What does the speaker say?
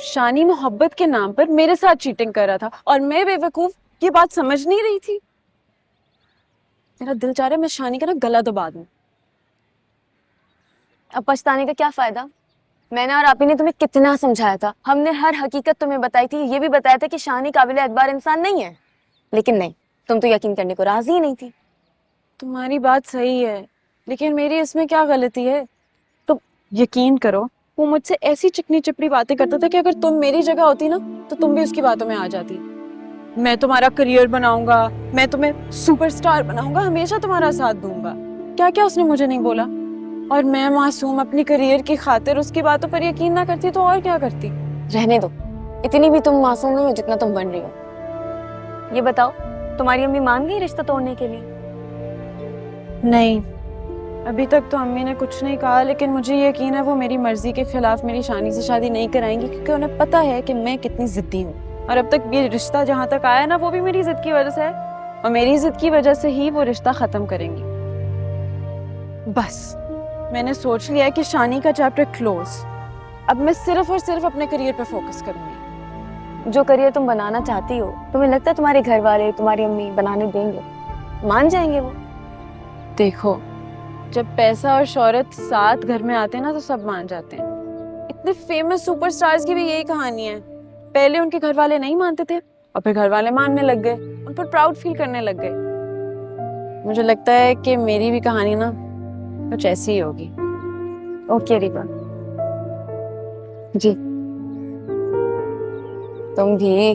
शानी मोहब्बत के नाम पर मेरे साथ चीटिंग कर रहा था और मैं बेवकूफ ये बात समझ नहीं रही थी। मेरा दिल चाह रहा है मैं शानी का ना गला दबा दूं। अब पछताने का क्या फायदा। मैंने और आपी ने तुम्हें कितना समझाया था, हमने हर हकीकत तुम्हें बताई थी, ये भी बताया था कि शानी काबिल एतबार इंसान नहीं है, लेकिन नहीं, तुम तो यकीन करने को राजी ही नहीं थी। तुम्हारी बात सही है, लेकिन मेरी इसमें क्या गलती है? तो यकीन करो, वो मुझसे ऐसी चिकनी चिपड़ी बातें करता था कि अगर तुम मेरी जगह होती ना तो तुम भी उसकी बातों में आ जाती। मैं तुम्हारा करियर बनाऊंगा, मैं तुम्हें सुपरस्टार बनाऊंगा, हमेशा तुम्हारा साथ दूंगा। क्या क्या उसने मुझे नहीं बोला। और मैं मासूम अपनी करियर की खातिर उसकी बातों पर यकीन ना करती तो और क्या करती। रहने दो, इतनी भी तुम मासूम नहीं हो जितना तुम बन रही हो। ये बताओ, तुम्हारी अम्मी मान गई रिश्ता तोड़ने के लिए? नहीं, अभी तक तो अम्मी ने कुछ नहीं कहा, लेकिन मुझे यकीन है वो मेरी मर्जी के खिलाफ मेरी शानी से शादी नहीं कराएंगी, क्योंकि उन्हें पता है कि मैं कितनी जिद्दी हूँ। और अब तक ये रिश्ता जहाँ तक आया ना वो भी मेरी जिद की वजह से है, और मेरी जिद की वजह से ही वो रिश्ता खत्म करेंगी। बस मैंने सोच लिया है कि शानी का चैप्टर क्लोज। अब मैं सिर्फ और सिर्फ अपने करियर पे फोकस करूंगी। जो करियर तुम बनाना चाहती हो, तुम्हें लगता है तुम्हारे घर वाले, तुम्हारी अम्मी बनाने देंगे? मान जाएंगे वो? देखो, जब पैसा और शोहरत साथ घर में आते हैं ना तो सब मान जाते हैं। इतने फेमस सुपरस्टार्स की भी यही कहानी है। पहले उनके घर वाले नहीं मानते थे और फिर घर वाले मानने लग गए, उन पर प्राउड फील करने लग गए। मुझे लगता है कि मेरी भी कहानी ना कुछ ऐसी ही होगी। ओके रिबा जी, तुम भी